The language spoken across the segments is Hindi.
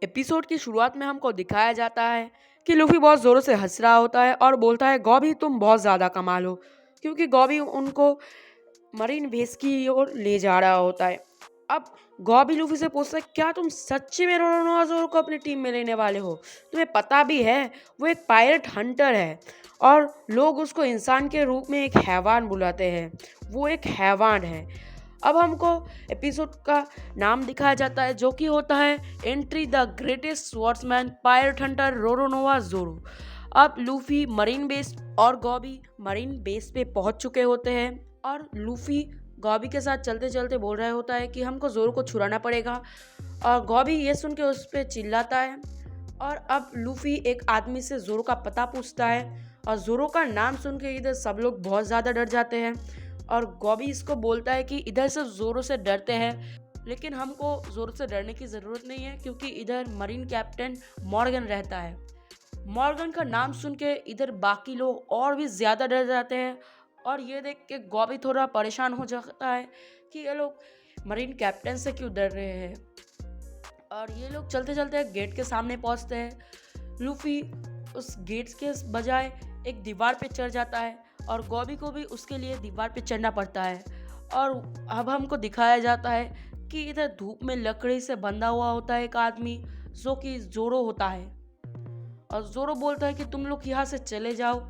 एपिसोड की शुरुआत में हमको दिखाया जाता है कि लूफी बहुत जोरों से हंस रहा होता है और बोलता है गॉबी तुम बहुत ज़्यादा कमाल हो, क्योंकि गॉबी उनको मरीन बेस की ओर ले जा रहा होता है। अब गॉबी लूफी से पूछता है क्या तुम सच्ची में रोनाज़ोरो को अपनी टीम में लेने वाले हो? तुम्हें पता भी है वो एक पायरेट हंटर है और लोग उसको इंसान के रूप में एक हैवान बुलाते हैं। वो एक हैवान है। अब हमको एपिसोड का नाम दिखाया जाता है जो कि होता है entry the greatest swordsman pirate hunter Roronoa Zoro. अब लूफी मरीन बेस और गॉबी मरीन बेस पे पहुंच चुके होते हैं और लूफी गॉबी के साथ चलते चलते बोल रहा होता है कि हमको जोरो को छुड़ाना पड़ेगा और गॉबी ये सुन के उस पर चिल्लाता है। और अब लूफी एक आदमी से जोरो का पता पूछता है और जोरो का नाम सुन के इधर सब लोग बहुत ज़्यादा डर जाते हैं और गॉबी इसको बोलता है कि इधर से जोरो से डरते हैं, लेकिन हमको जोरो से डरने की ज़रूरत नहीं है क्योंकि इधर मरीन कैप्टन मॉर्गन रहता है। मॉर्गन का नाम सुन के इधर बाकी लोग और भी ज़्यादा डर जाते हैं और ये देख के गॉबी थोड़ा परेशान हो जाता है कि ये लोग मरीन कैप्टन से क्यों डर रहे हैं। और ये लोग चलते चलते गेट के सामने पहुंचते हैं। लूफी उस गेट के बजाय एक दीवार पे चढ़ जाता है और गॉबी को भी उसके लिए दीवार पे चढ़ना पड़ता है। और अब हमको दिखाया जाता है कि इधर धूप में लकड़ी से बंधा हुआ होता है एक आदमी जो कि जोरो होता है। और जोरो बोलता है कि तुम लोग यहाँ से चले जाओ,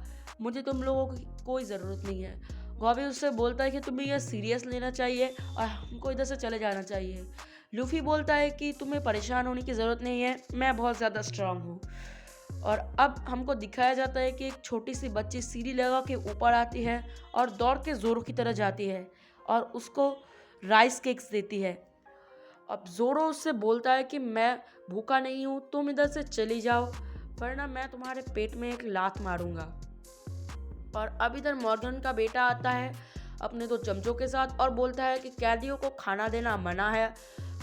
मुझे तुम लोगों की कोई ज़रूरत नहीं है। गॉबी उससे बोलता है कि तुम्हें यह सीरियस लेना चाहिए और हमको इधर से चले जाना चाहिए। लूफी बोलता है कि तुम्हें परेशान होने की ज़रूरत नहीं है, मैं बहुत ज़्यादा स्ट्रांग हूँ। और अब हमको दिखाया जाता है कि एक छोटी सी बच्ची सीढ़ी लगा के ऊपर आती है और दौड़ के जोरो की तरह जाती है और उसको राइस केक्स देती है। अब जोरो उससे बोलता है कि मैं भूखा नहीं हूँ, तुम इधर से चली जाओ वरना मैं तुम्हारे पेट में एक लात मारूंगा। और अब इधर मॉर्गन का बेटा आता है अपने दो चमचों के साथ और बोलता है कि कैदियों को खाना देना मना है,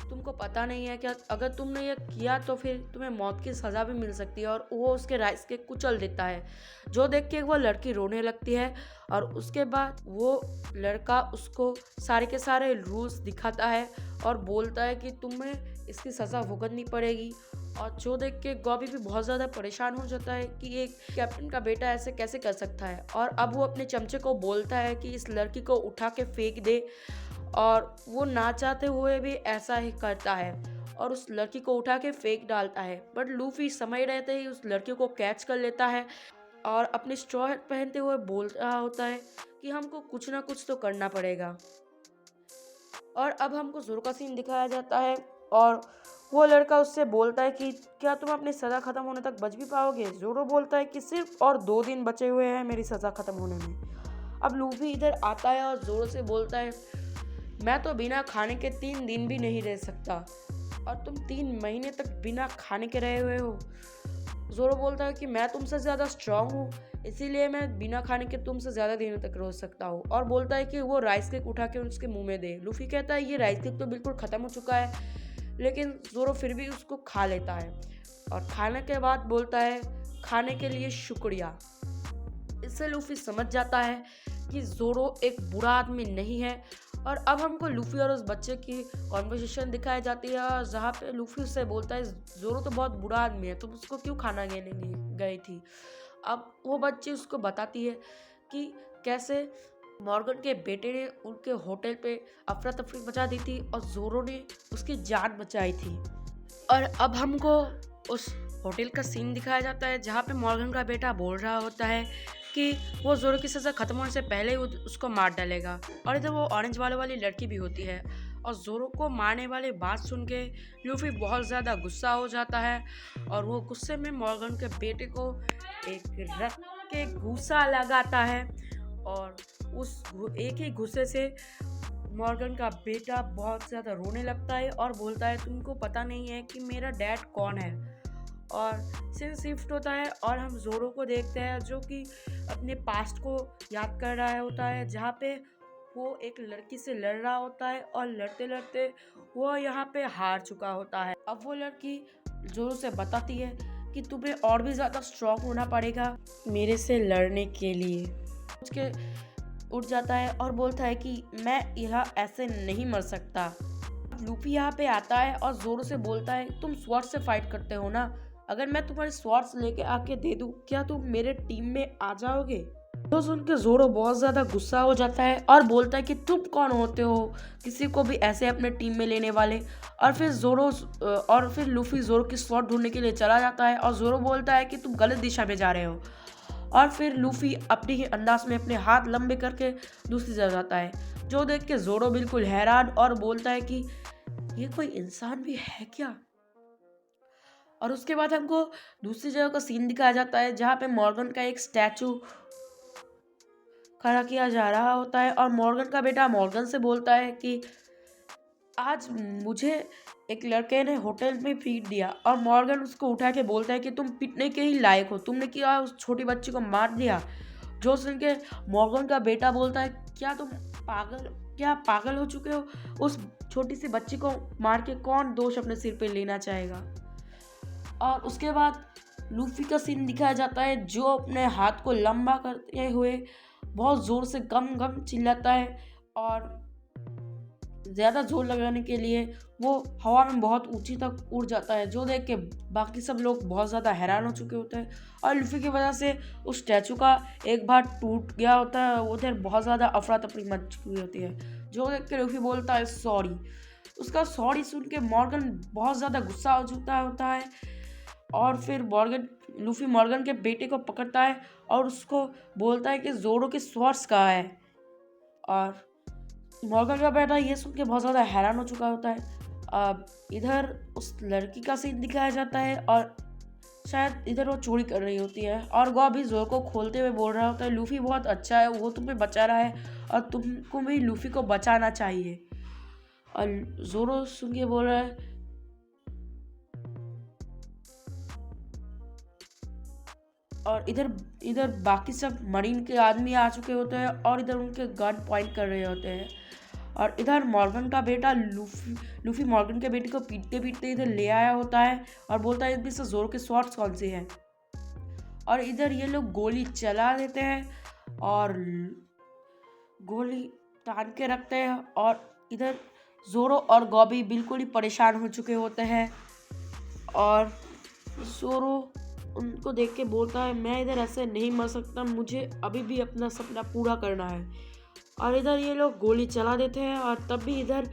तुमको पता नहीं है क्या, अगर तुमने ये किया तो फिर तुम्हें मौत की सज़ा भी मिल सकती है। और वो उसके राइस के कुचल देता है जो देख के वो लड़की रोने लगती है और उसके बाद वो लड़का उसको सारे के सारे रूल्स दिखाता है और बोलता है कि तुम्हें इसकी सज़ा भुगतनी पड़ेगी। और जो देख के गॉबी भी बहुत ज़्यादा परेशान हो जाता है कि एक कैप्टन का बेटा ऐसे कैसे कर सकता है। और अब वो अपने चमचे को बोलता है कि इस लड़की को उठा के फेंक दे और वो ना चाहते हुए भी ऐसा ही करता है और उस लड़की को उठा के फेंक डालता है। बट लूफी समय रहते ही उस लड़की को कैच कर लेता है और अपनी स्ट्रॉ हैट पहनते हुए बोल रहा होता है कि हमको कुछ ना कुछ तो करना पड़ेगा। और अब हमको जोरो का सीन दिखाया जाता है और वो लड़का उससे बोलता है कि क्या तुम अपनी सज़ा ख़त्म होने तक बच भी पाओगे? जोरो बोलता है कि सिर्फ और 2 दिन बचे हुए हैं मेरी सज़ा ख़त्म होने में। अब लूफी इधर आता है और जोरो से बोलता है मैं तो बिना खाने के 3 दिन भी नहीं रह सकता और तुम 3 महीने तक बिना खाने के रहे हुए हो। जोरो बोलता है कि मैं तुमसे ज़्यादा स्ट्रांग हूँ, इसीलिए मैं बिना खाने के तुमसे ज़्यादा दिनों तक रह सकता हूँ। और बोलता है कि वो राइस केक उठा के उसके मुंह में दे। लूफी कहता है ये राइस केक तो बिल्कुल ख़त्म हो चुका है, लेकिन जोरो फिर भी उसको खा लेता है और खाने के बाद बोलता है खाने के लिए शुक्रिया। इससे लूफी समझ जाता है कि जोरो एक बुरा आदमी नहीं है। और अब हमको लूफी और उस बच्चे की कॉन्वर्सेशन दिखाई जाती है और जहाँ पे लूफी उससे बोलता है जोरो तो बहुत बुरा आदमी है, तुम उसको क्यों खाना देने गई थी। अब वो बच्ची उसको बताती है कि कैसे मॉर्गन के बेटे ने उनके होटल पे अफरा तफरी मचा दी थी और जोरो ने उसकी जान बचाई थी। और अब हमको उस होटल का सीन दिखाया जाता है जहाँ पे मॉर्गन का बेटा बोल रहा होता है कि वो जोरो की सज़ा ख़त्म होने से पहले ही उसको मार डालेगा। और इधर वो ऑरेंज वाली लड़की भी होती है और जोरो को मारने वाली बात सुन के लूफी बहुत ज़्यादा गुस्सा हो जाता है और वो गुस्से में मॉर्गन के बेटे को एक रख के घूसा लगाता है और उस एक ही गुस्से से मॉर्गन का बेटा बहुत ज़्यादा रोने लगता है और बोलता है तुमको पता नहीं है कि मेरा डैड कौन है। और सीन शिफ्ट होता है और हम जोरो को देखते हैं जो कि अपने पास्ट को याद कर रहा होता है जहाँ पे वो एक लड़की से लड़ रहा होता है और लड़ते लड़ते वो यहाँ पे हार चुका होता है। अब वो लड़की जोरो से बताती है कि तुम्हें और भी ज़्यादा स्ट्रॉन्ग होना पड़ेगा मेरे से लड़ने के लिए। उसके उठ जाता है और बोलता है कि मैं यहाँ ऐसे नहीं मर सकता। लूफी यहाँ पे आता है और जोरो से बोलता है, तुम स्वॉर्ड से फाइट करते हो ना, अगर मैं तुम्हारे स्वॉर्ड्स लेके आके दे दूं, क्या तुम मेरे टीम में आ जाओगे? तो सुन के जोरो बहुत ज्यादा गुस्सा हो जाता है और बोलता है कि तुम कौन होते हो किसी को भी ऐसे अपने टीम में लेने वाले। और फिर लूफी जोरो की स्वॉर्ड ढूंढने के लिए चला जाता है और जोरो बोलता है कि तुम गलत दिशा में जा रहे हो। और फिर लूफी अपनी ही अंदाज में अपने हाथ लंबे करके दूसरी जगह जाता है, जो देख के जोरो बिल्कुल हैरान और बोलता है कि ये कोई इंसान भी है क्या? और उसके बाद हमको दूसरी जगह का सीन दिखाया जाता है जहाँ पे मॉर्गन का एक स्टैचू खड़ा किया जा रहा होता है और मॉर्गन का बेटा मॉर्गन से बोलता है कि आज मुझे एक लड़के ने होटल में पीट दिया। और मॉर्गन उसको उठा के बोलता है कि तुम पिटने के ही लायक हो, तुमने क्या उस छोटी बच्ची को मार दिया। जो सुन के मॉर्गन का बेटा बोलता है, क्या पागल हो चुके हो? उस छोटी सी बच्ची को मार के कौन दोष अपने सिर पे लेना चाहेगा? और उसके बाद लूफी का सीन दिखाया जाता है जो अपने हाथ को लंबा करते हुए बहुत जोर से गम गम चिल्लाता है और ज़्यादा जोर लगाने के लिए वो हवा में बहुत ऊंची तक उड़ जाता है, जो देख के बाकी सब लोग बहुत ज़्यादा हैरान हो चुके होते हैं। और लूफी की वजह से उस स्टैचू का एक बार टूट गया होता है, उधर बहुत ज़्यादा अफरा तफरी मच चुकी होती है, जो देख के लूफी बोलता है सॉरी। उसका सॉरी सुन के मॉर्गन बहुत ज़्यादा गुस्सा हो चुका होता है और फिर लूफी मॉर्गन के बेटे को पकड़ता है और उसको बोलता है कि जोरो के स्वॉर्ड्स कहाँ है। और मॉर्गन का बेटा ये सुन के बहुत ज़्यादा हैरान हो चुका होता है। अब इधर उस लड़की का सीन दिखाया जाता है और शायद इधर वो चोरी कर रही होती है और वो अभी जोरो को खोलते हुए बोल रहा होता है, लूफी बहुत अच्छा है, वो तुम्हें बचा रहा है और तुमको भी लूफी को बचाना चाहिए। और जोरो सुन के बोल रहा है, और इधर बाकी सब मरीन के आदमी आ चुके होते हैं और इधर उनके गन पॉइंट कर रहे होते हैं। और इधर मॉर्गन का बेटा लूफी मॉर्गन के बेटे को पीटते पीटते इधर ले आया होता है और बोलता है, इनमें से जोरो के स्वॉर्ड्स कौन से हैं? और इधर ये लोग गोली चला देते हैं और गोली तान के रखते हैं। और इधर जोरो और गॉबी बिल्कुल ही परेशान हो चुके होते हैं और जोरो उनको देख के बोलता है, मैं इधर ऐसे नहीं मर सकता, मुझे अभी भी अपना सपना पूरा करना है। और इधर ये लोग गोली चला देते हैं और तब भी इधर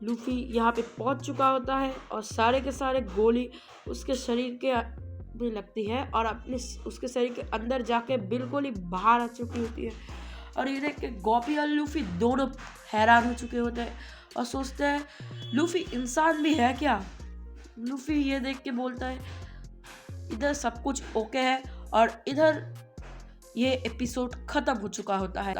लूफी यहाँ पे पहुँच चुका होता है और सारे के सारे गोली उसके शरीर के में लगती है और उसके शरीर के अंदर जाके बिल्कुल ही बाहर आ चुकी होती है। और ये देख के गॉबी और लूफी दोनों हैरान हो चुके होते हैं और सोचते हैं, लूफी इंसान भी है क्या? लूफी ये देख के बोलता है, इधर सब कुछ ओके है। और इधर ये एपिसोड खत्म हो चुका होता है।